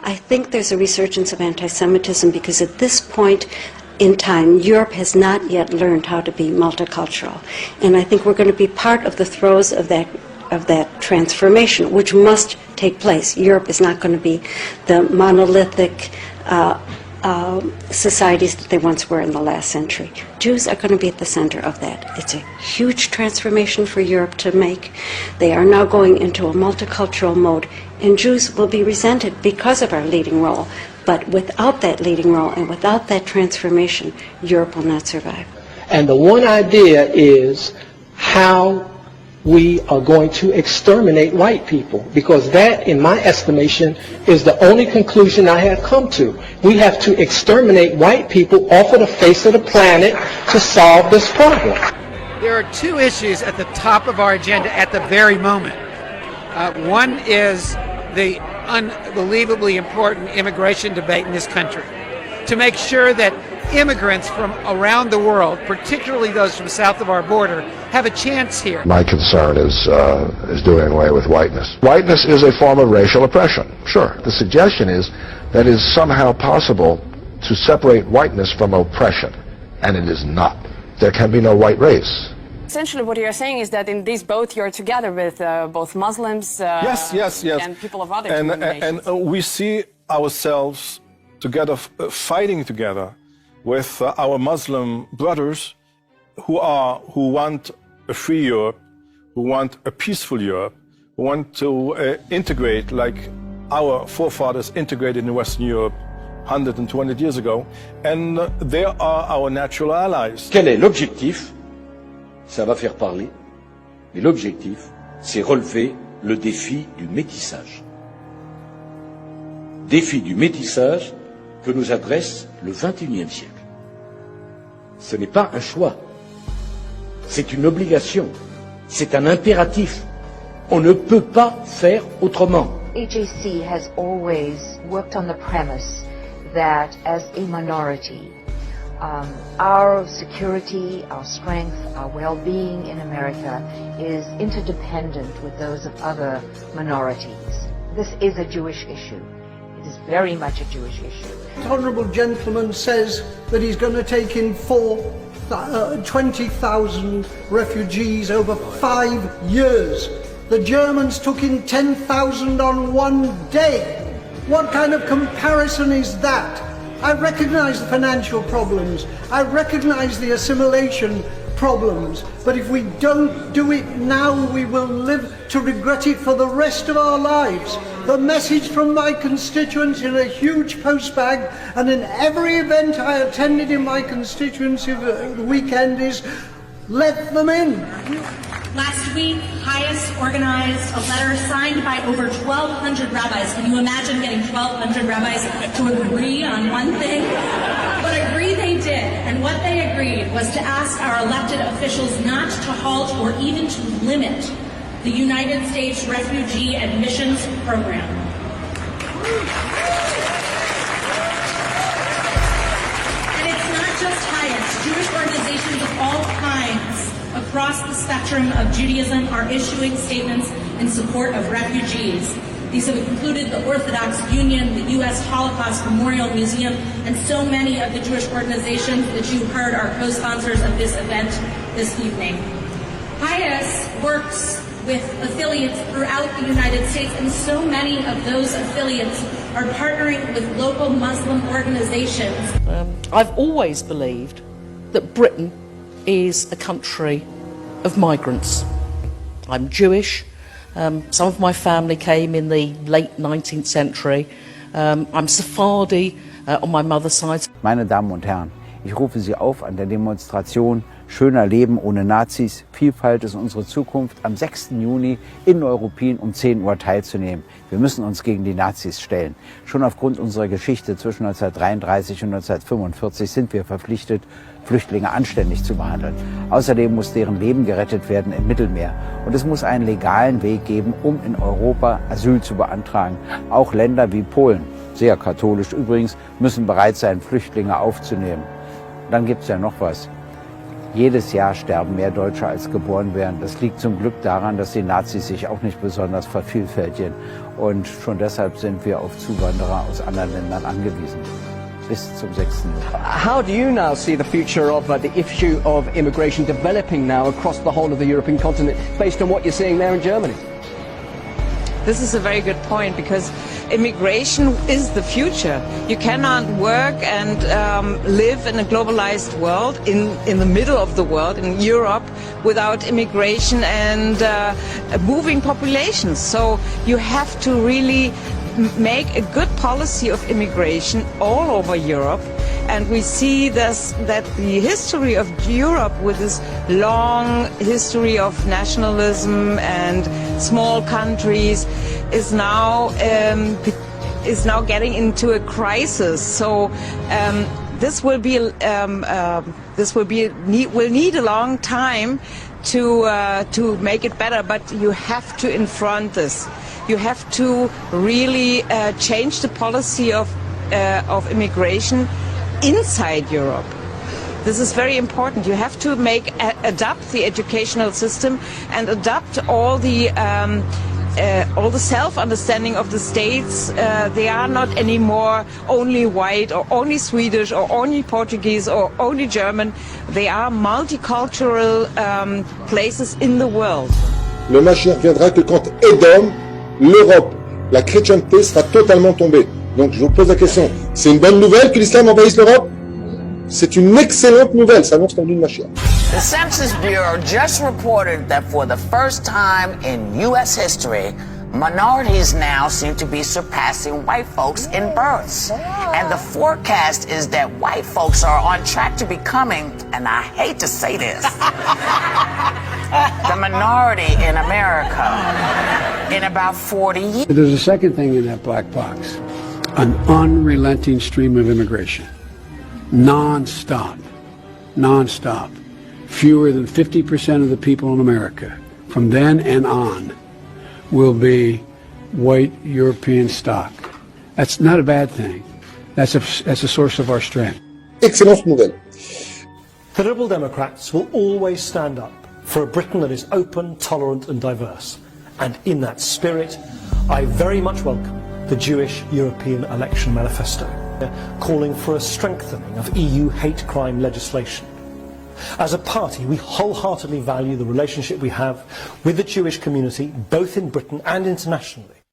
I think there's a resurgence of anti-Semitism because at this point in time, Europe has not yet learned how to be multicultural. And I think we're going to be part of the throes of that transformation, which must take place. Europe is not going to be the monolithic societies that they once were in the last century. Jews are going to be at the center of that. It's a huge transformation for Europe to make. They are now going into a multicultural mode, and Jews will be resented because of our leading role. But without that leading role and without that transformation, Europe will not survive. And the one idea is how we are going to exterminate white people, because that, in my estimation, is the only conclusion I have come to. We have to exterminate white people off of the face of the planet to solve this problem. There are two issues at the top of our agenda at the very moment. One is the unbelievably important immigration debate in this country, to make sure that immigrants from around the world, particularly those from south of our border, have a chance here. My concern is doing away with whiteness. Whiteness is a form of racial oppression, sure. The suggestion is that it is somehow possible to separate whiteness from oppression, and it is not. There can be no white race. Essentially what you're saying is that in this boat you're together with both Muslims yes. and people of other denominations. And we see ourselves together, fighting together with our Muslim brothers who want a free Europe, who want a peaceful Europe, who want to integrate like our forefathers integrated in Western Europe 120 years ago, and they are our natural allies. Quel est l'objectif? Ça va faire parler, mais l'objectif, c'est relever le défi du métissage. Défi du métissage que nous adresse le XXIe siècle. Ce n'est pas un choix, c'est une obligation, c'est un impératif. On ne peut pas faire autrement. AJC has always worked on the premise that as a minority, our security, our strength, our well-being in America is interdependent with those of other minorities. This is a Jewish issue. It is very much a Jewish issue. The honourable gentleman says that he's going to take in 20,000 refugees over 5 years. The Germans took in 10,000 on one day. What kind of comparison is that? I recognize the financial problems. I recognize the assimilation problems. But if we don't do it now, we will live to regret it for the rest of our lives. The message from my constituents in a huge postbag and in every event I attended in my constituency the weekend is, let them in. Last week, Hayes organized a letter signed by over 1,200 rabbis. Can you imagine getting 1,200 rabbis to agree on one thing? But agree they did, and what they agreed was to ask our elected officials not to halt or even to limit the United States refugee admissions program. And it's not just Hayes. Jewish organizations of all kinds across the spectrum of Judaism are issuing statements in support of refugees. These have included the Orthodox Union, the U.S. Holocaust Memorial Museum, and so many of the Jewish organizations that you heard are co-sponsors of this event this evening. Hayes works with affiliates throughout the United States, and so many of those affiliates are partnering with local Muslim organizations. I've always believed that Britain is a country of migrants. I'm Jewish. Some of my family came in the late 19th century. I'm Sephardi on my mother's side. Meine Damen und Herren, ich rufe Sie auf an der Demonstration Schöner Leben ohne Nazis. Vielfalt ist unsere Zukunft. Am 6. Juni in Neuruppin um 10 Uhr teilzunehmen. Wir müssen uns gegen die Nazis stellen. Schon aufgrund unserer Geschichte zwischen 1933 und 1945 sind wir verpflichtet, Flüchtlinge anständig zu behandeln. Außerdem muss deren Leben gerettet werden im Mittelmeer. Und es muss einen legalen Weg geben, um in Europa Asyl zu beantragen. Auch Länder wie Polen, sehr katholisch übrigens, müssen bereit sein, Flüchtlinge aufzunehmen. Dann gibt es ja noch was. Jedes Jahr sterben mehr Deutsche als geboren werden. Das liegt zum Glück daran, dass die Nazis sich auch nicht besonders vervielfältigen. Und schon deshalb sind wir auf Zuwanderer aus anderen Ländern angewiesen. Bis zum 6. Juni. How do you now see the future of the issue of immigration developing now across the whole of the European continent, based on what you're seeing there in Germany? This is a very good point, because immigration is the future. You cannot work and live in a globalized world, in the middle of the world, in Europe, without immigration and moving populations. So you have to really make a good policy of immigration all over Europe. And we see this, that the history of Europe, with this long history of nationalism and small countries, is now getting into a crisis. So this will need a long time to make it better. But you have to confront this. You have to really change the policy of immigration inside Europe. This is very important. You have to adapt the educational system and adapt all the self-understanding of the states. They are not anymore only white or only Swedish or only Portuguese or only German. They are multicultural places in the world. Le Mashiach viendra que quand Édom, l'Europe, la chrétienté sera totalement tombée. Donc je vous pose la question, c'est une bonne nouvelle que l'islam envahisse l'Europe? C'est une excellente nouvelle, ça annonce la venue de Mashiach. The Census Bureau just reported that for the first time in U.S. history, minorities now seem to be surpassing white folks in births. And the forecast is that white folks are on track to becoming, and I hate to say this, the minority in America in about 40 years. There's a second thing in that black box. An unrelenting stream of immigration. Non-stop. Non-stop. Fewer than 50% of the people in America, from then and on, will be white European stock. That's not a bad thing. That's a source of our strength. Excellente nouvelle. The Liberal Democrats will always stand up for a Britain that is open, tolerant and diverse. And in that spirit, I very much welcome the Jewish European Election Manifesto, calling for a strengthening of EU hate crime legislation. As a party, we wholeheartedly value the relationship we have with the Jewish community, both in Britain and internationally.